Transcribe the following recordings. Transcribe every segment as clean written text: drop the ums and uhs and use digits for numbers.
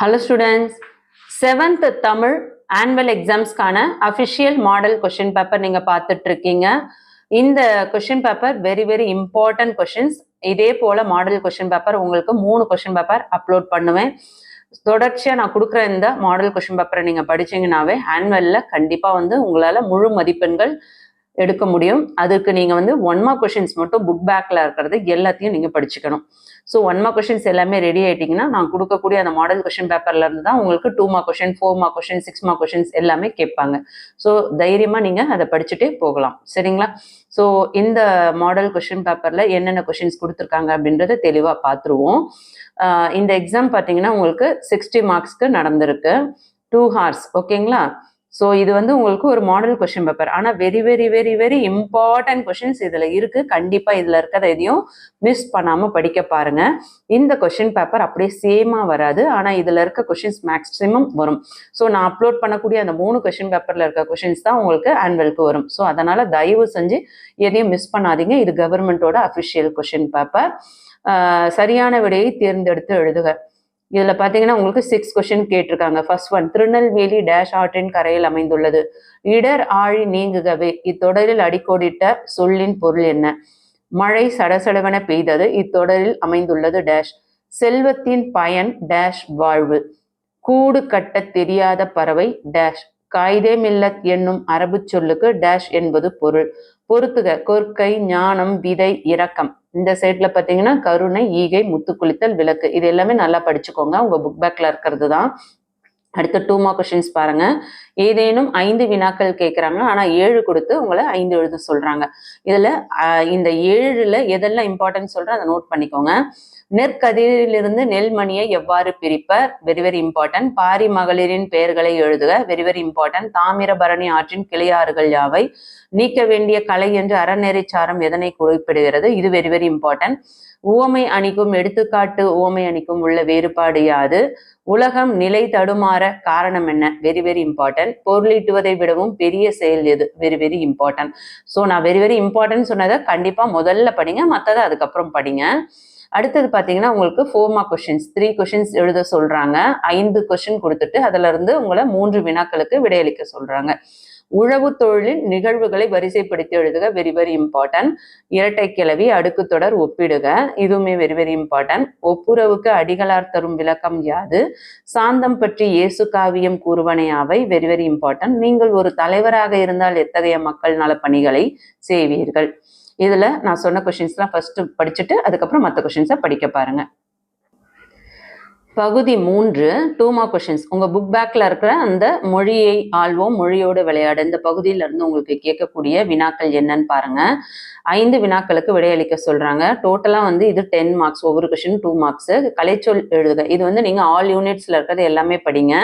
Hello students, 7th Tamil annual examsக்கான official model question paper நீங்க பார்த்துட்டு இருக்கீங்க. இந்த question paper very important questions. இதே போல model question paper உங்களுக்கு 3 question paper upload பண்ணுவேன். தொடர்ச்சியா நான் கொடுக்குற இந்த மாடல் கொஸ்டின் பேப்பரை நீங்க படிச்சீங்கன்னாவே ஆனுவல்ல கண்டிப்பா உங்களால முழு மதிப்பெண்கள் எடுக்க முடியும். அதுக்கு நீங்க 1 மார்க் கொஸ்டின்ஸ் மட்டும் புக் பேக்ல இருக்கிறது எல்லாத்தையும் நீங்க படிச்சுக்கணும். ஸோ 1 மார்க் கொஸ்டின்ஸ் எல்லாமே ரெடி ஆயிட்டீங்கன்னா நான் கொடுக்கக்கூடிய அந்த மாடல் கொஸ்டின் பேப்பர்ல இருந்து தான் உங்களுக்கு 2 mark question, 4 mark question, 6 mark questions எல்லாமே கேட்பாங்க. ஸோ தைரியமா நீங்க அதை படிச்சுட்டே போகலாம். சரிங்களா? ஸோ இந்த மாடல் கொஸ்டின் பேப்பர்ல என்னென்ன கொஸ்டின்ஸ் கொடுத்துருக்காங்க அப்படின்றத தெளிவா பார்த்துருவோம். இந்த எக்ஸாம் பார்த்தீங்கன்னா உங்களுக்கு 60 மார்க்ஸ்க்கு நடந்திருக்கு, 2 hours. ஓகேங்களா? ஸோ இது உங்களுக்கு ஒரு மாடல் கொஸ்டின் பேப்பர். ஆனால் வெரி இம்பார்ட்டன்ட் கொஸ்டின்ஸ் இதில் இருக்கு. கண்டிப்பாக இதில் இருக்கிறத எதையும் மிஸ் பண்ணாமல் படிக்க பாருங்க. இந்த கொஸ்டின் பேப்பர் அப்படியே சேமாக வராது, ஆனால் இதில் இருக்க கொஸ்டின்ஸ் மேக்ஸிமம் வரும். ஸோ நான் அப்லோட் பண்ணக்கூடிய அந்த 3 கொஸ்டின் பேப்பரில் இருக்க கொஸ்டின்ஸ் தான் உங்களுக்கு ஆனுவலுக்கு வரும். ஸோ அதனால தயவு செஞ்சு எதையும் மிஸ் பண்ணாதீங்க. இது கவர்மெண்டோட அஃபிஷியல் கொஸ்டின் பேப்பர். சரியான விடையை தேர்ந்தெடுத்து எழுதுக. இதுல பாத்தீங்கன்னா உங்களுக்கு 6 கொஸ்டின் கேட்டிருக்காங்க. ஃபர்ஸ்ட் ஒன், திருநெல்வேலி டேஷ் ஆற்றின் கரையில் அமைந்துள்ளது. இடர் ஆழி நீங்குகவே இத்தொடரில் அடிக்கோடிட்ட சொல்லின் பொருள் என்ன? மழை சடசடவென பெய்தது இத்தொடரில் அமைந்துள்ளது டேஷ். செல்வத்தின் பயன் டேஷ் வாழ்வு. கூடு கட்ட தெரியாத பறவை டேஷ். காயிதே மில்லத் என்னும் அரபு சொல்லுக்கு டேஷ் என்பது பொருள். பொறுத்துக. கொற்கை, ஞானம், விதை, இரக்கம். இந்த சைட்ல பாத்தீங்கன்னா கருணை, ஈகை, முத்துக்குளித்தல், விளக்கு. இது எல்லாமே நல்லா படிச்சுக்கோங்க, உங்க புக் பேக்ல இருக்கிறது தான். அடுத்த 2 மார்க் கொஸ்டின்ஸ் பாருங்க. ஏதேனும் 5 வினாக்கள் கேட்குறாங்க, ஆனா 7 கொடுத்து உங்களை 5 எழுத சொல்றாங்க. இதுல இந்த 7ல எதெல்லாம் இம்பார்ட்டன்ட் சொல்றேன் அதை நோட் பண்ணிக்கோங்க. நெற்கதிரிலிருந்து நெல்மணியை எவ்வாறு பிரிப்பர்? Very important. பாரி மகளிரின் பெயர்களை எழுதுக. Very important. தாமிரபரணி ஆற்றின் கிளையாறுகள் யாவை? நீக்க வேண்டிய கலை என்று அறநெறிச்சாரம் எதனை குறிப்பிடுகிறது? இது வெரி இம்பார்ட்டன்ட். உவமை அணிக்கும் எடுத்துக்காட்டு உவமை அணிக்கும் உள்ள வேறுபாடு யாது? உலகம் நிலை தடுமாற காரணம் என்ன? Very important. பொருளீட்டுவதை விடவும் பெரிய செயல் எது? Very important. ஸோ நான் வெரி இம்பார்ட்டன்ட் சொன்னதை கண்டிப்பா முதல்ல படிங்க, மற்றதை அதுக்கப்புறம் படிங்க. அடுத்தது பார்த்தீங்கன்னா உங்களுக்கு 4 மார்க் கொஸ்டின்ஸ், 3 கொஸ்டின்ஸ் எழுத சொல்றாங்க. 5 கொஸ்டின் கொடுத்துட்டு அதுல இருந்து உங்களை 3 வினாக்களுக்கு விடையளிக்க சொல்றாங்க. உழவு தொழிலின் நிகழ்வுகளை வரிசைப்படுத்தி எழுதுக. Very important. இரட்டை கிளவி, அடுக்கு தொடர், ஒப்பிடுக. இதுவுமே வெரி இம்பார்ட்டன்ட். ஒப்புரவுக்கு அடிகளார் தரும் விளக்கம் யாது? சாந்தம் பற்றி இயேசு காவியம் கூறுவனையாவை? Very important. நீங்கள் ஒரு தலைவராக இருந்தால் எத்தகைய மக்கள் நல பணிகளை செய்வீர்கள்? இதுல நான் சொன்ன கொஸ்டின்ஸ்லாம் ஃபர்ஸ்ட் படிச்சுட்டு அதுக்கப்புறம் மற்ற கொஸ்டின்ஸை படிக்க பாருங்க. பகுதி 3, 2 மார்க் கொஸ்டின்ஸ். உங்க புக் பேக்ல இருக்கிற அந்த மொழியை ஆள்வோம், மொழியோடு விளையாடு, இந்த பகுதியில இருந்து உங்களுக்கு கேட்கக்கூடிய வினாக்கள் என்னன்னு பாருங்க. 5 வினாக்களுக்கு விடையளிக்க சொல்றாங்க. டோட்டலா இது 10 மார்க்ஸ், ஒவ்வொரு கொஸ்டின் 2 மார்க்ஸ். கலைச்சொல் எழுதுக. இது நீங்க ஆல் யூனிட்ஸ்ல இருக்கிறது எல்லாமே படிங்க,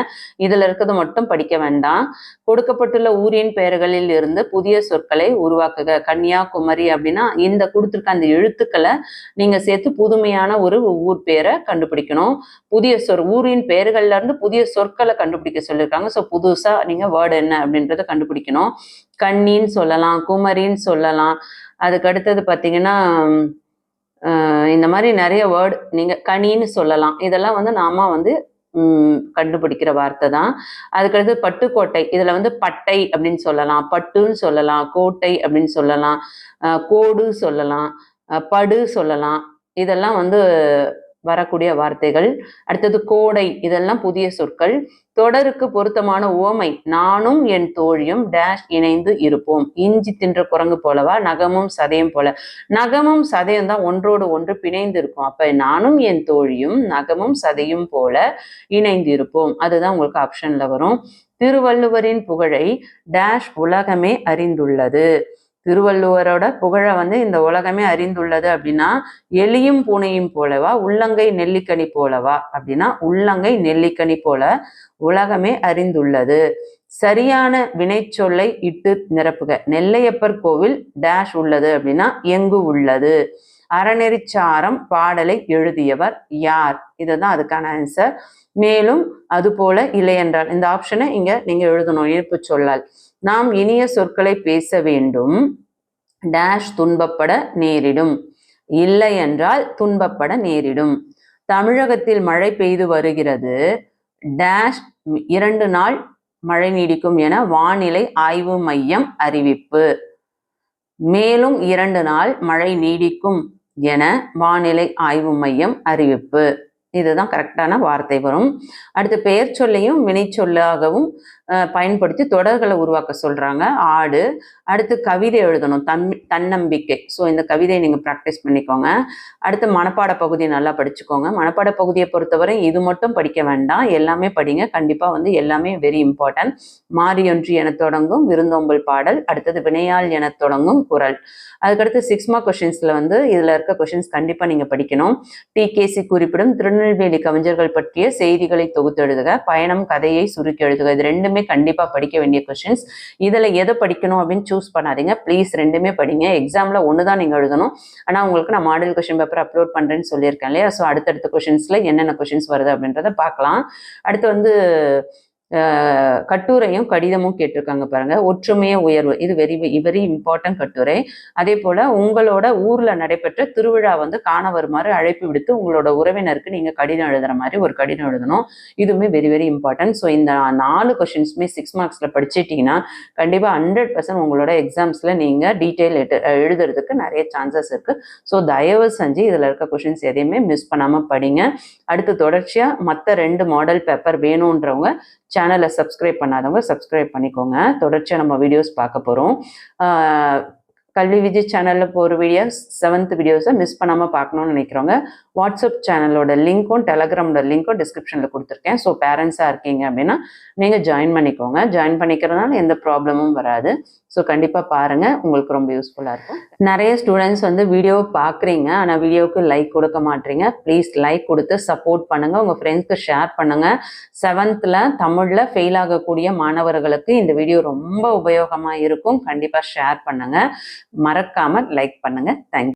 இதுல இருக்கிறது மட்டும் படிக்க வேண்டாம். கொடுக்கப்பட்டுள்ள ஊரின் பெயர்களில் இருந்து புதிய சொற்களை உருவாக்குக. கன்னியாகுமரி அப்படின்னா இந்த கொடுத்துருக்க அந்த எழுத்துக்களை நீங்க சேர்த்து புதுமையான ஒரு ஊர் பேரை கண்டுபிடிக்கணும். புதிய ஊரின் பெயர்கள்ல இருந்து புதிய சொற்களை கண்டுபிடிக்க சொல்லியிருக்காங்க. ஸோ புதுசா நீங்க வேர்டு என்ன அப்படின்றத கண்டுபிடிக்கணும். கன்னின்னு சொல்லலாம், குமரின்னு சொல்லலாம். அதுக்கு அடுத்தது பார்த்தீங்கன்னா இந்த மாதிரி நிறைய வேர்டு நீங்க கனின்னு சொல்லலாம். இதெல்லாம் நாம கண்டுபிடிக்கிற வார்த்தை தான். அதுக்கடுத்து பட்டுக்கோட்டை, இதுல பட்டை அப்படின்னு சொல்லலாம், பட்டுன்னு சொல்லலாம், கோட்டை அப்படின்னு சொல்லலாம், கோடு சொல்லலாம், படு சொல்லலாம். இதெல்லாம் வரக்கூடிய வார்த்தைகள். அடுத்தது கோடை, இதெல்லாம் புதிய சொற்கள். தொடருக்கு பொருத்தமான உவமை, நானும் என் தோழியும் டேஷ் இணைந்து இருப்போம். இஞ்சி தின்ற குரங்கு போலவா? நகமும் சதையும் போல. நகமும் சதையும் தான் ஒன்றோடு ஒன்று பிணைந்து இருக்கும். அப்ப நானும் என் தோழியும் நகமும் சதையும் போல இணைந்து இருப்போம். அதுதான் உங்களுக்கு ஆப்ஷன்ல வரும். திருவள்ளுவரின் புகழை டேஷ் உலகமே அறிந்துள்ளது. திருவள்ளுவரோட புகழை இந்த உலகமே அறிந்துள்ளது அப்படின்னா எலியும் பூனையும் போலவா, உள்ளங்கை நெல்லிக்கனி போலவா? அப்படின்னா உள்ளங்கை நெல்லிக்கனி போல உலகமே அறிந்துள்ளது. சரியான வினைச்சொல்லை இட்டு நிரப்புக. நெல்லையப்பர் கோவில் டேஷ் உள்ளது அப்படின்னா எங்கு உள்ளது? அறநெறிச்சாரம் பாடலை எழுதியவர் யார்? இதுதான் அதுக்கான ஆன்சர். மேலும் அது போல இல்லை என்றால், இந்த ஆப்ஷனை இங்க நீங்க எழுதணும் இணைப்பு சொல்லால். நாம் இனிய சொற்களை பேச வேண்டும் டேஷ் துன்பப்பட நேரிடும். இல்லை என்றால் துன்பப்பட நேரிடும். தமிழகத்தில் மழை பெய்து வருகிறது, டேஷ் 2 நாள் மழை நீடிக்கும் என வானிலை ஆய்வு மையம் அறிவிப்பு. மேலும் 2 நாள் மழை நீடிக்கும் என வானிலை ஆய்வு மையம் அறிவிப்பு. இதுதான் கரெக்டான வார்த்தை வரும். அடுத்து பெயர் சொல்லையும் வினை சொல்லாகவும் பயன்படுத்தி தொடர்களை உருவாக்க சொல்றாங்க. ஆடு. அடுத்து கவிதை எழுதணும். தன்னம்பிக்கை. ஸோ இந்த கவிதையை நீங்க ப்ராக்டிஸ் பண்ணிக்கோங்க. அடுத்து மனப்பாட பகுதியை நல்லா படிச்சுக்கோங்க. மனப்பாட பகுதியை பொறுத்தவரை இது மட்டும் படிக்க வேண்டாம், எல்லாமே படிங்க. கண்டிப்பா எல்லாமே வெரி இம்பார்ட்டன்ட். மாரியொன்று என தொடங்கும் விருந்தோம்பல் பாடல். அடுத்தது வினையால் என தொடங்கும் குறள். அதுக்கடுத்து 6 மார்க் கொஸ்டின்ஸ்ல இதுல இருக்க கொஸ்டின்ஸ் கண்டிப்பா நீங்க படிக்கணும். டிகேசி குறிப்பிடும் திருநெல்வேலி கவிஞர்கள் பற்றிய செய்திகளை தொகுத்து எழுதுக. பயணம் கதையை சுருக்கி எழுதுக. இது ரெண்டுமே கண்டிப்பா படிக்க வேண்டிய கொஸ்டின்ஸ். இதுல எதை படிக்கணும் அப்படின்னு சூஸ் பண்ணாதீங்க ப்ளீஸ், ரெண்டுமே படிங்க. எக்ஸாம்ல ஒண்ணுதான் நீங்க எழுதணும். ஆனா உங்களுக்கு நான் மாடல் கொஸ்டின் பேப்பர் அப்லோட் பண்றேன்னு சொல்லியிருக்கேன் இல்லையா? ஸோ அடுத்தடுத்த கொஸ்டின்ஸ்ல என்னென்ன கொஸ்டின்ஸ் வருது அப்படின்றத பார்க்கலாம். அடுத்து கட்டுரையும் கடிதமும் கேட்டிருக்காங்க பாருங்க. ஒற்றுமைய உயர்வு, இது வெரி வெரி இம்பார்ட்டன்ட் கட்டுரை. அதே போல உங்களோட ஊர்ல நடைபெற்ற திருவிழா காண வருமாறு அழைப்பு விடுத்து உங்களோட உறவினருக்கு நீங்க கடிதம் எழுதுற மாதிரி ஒரு கடிதம் எழுதணும். இதுவுமே வெரி வெரி இம்பார்ட்டன்ட். ஸோ இந்த 4 கொஸ்டின்ஸுமே 6 மார்க்ஸ்ல படிச்சிட்டீங்கன்னா கண்டிப்பா 100% உங்களோட எக்ஸாம்ஸ்ல நீங்க டீட்டெயில் எழுதுறதுக்கு நிறைய சான்சஸ் இருக்கு. ஸோ தயவு செஞ்சு இதுல இருக்க கொஸ்டின்ஸ் எதையுமே மிஸ் பண்ணாம படிங்க. அடுத்து தொடர்ச்சியா மற்ற 2 மாடல் பேப்பர் வேணும்ன்றவங்க சேனலை சப்ஸ்கிரைப் பண்ணாதவங்க சப்ஸ்கிரைப் பண்ணிக்கோங்க. தொடர்ச்சியாக நம்ம வீடியோஸ் பார்க்க போகிறோம். கல்வி விஜய் சேனலில் போகிற வீடியோஸ் 7th வீடியோஸை மிஸ் பண்ணாமல் பார்க்கணும்னு நினைக்கிறவங்க வாட்ஸ்அப் சேனலோட லிங்க்கும் டெலகிராமோட லிங்க்கும் டிஸ்கிரிப்ஷனில் கொடுத்துருக்கேன். ஸோ பேரண்ட்ஸாக இருக்கீங்க அப்படின்னா நீங்கள் ஜாயின் பண்ணிக்கோங்க. ஜாயின் பண்ணிக்கிறதுனால எந்த ப்ராப்ளமும் வராது. ஸோ கண்டிப்பாக பாருங்கள், உங்களுக்கு ரொம்ப யூஸ்ஃபுல்லாக இருக்கும். நிறைய ஸ்டூடெண்ட்ஸ் வீடியோ பார்க்குறீங்க, ஆனால் வீடியோவுக்கு லைக் கொடுக்க மாட்டீங்க. ப்ளீஸ் லைக் கொடுத்து சப்போர்ட் பண்ணுங்கள், உங்கள் ஃப்ரெண்ட்ஸ்க்கு ஷேர் பண்ணுங்கள். 7th தமிழில் ஃபெயில் ஆகக்கூடிய மாணவர்களுக்கு இந்த வீடியோ ரொம்ப உபயோகமாக இருக்கும். கண்டிப்பாக ஷேர் பண்ணுங்கள், மறக்காமல் லைக் பண்ணுங்கள். தேங்க்யூ.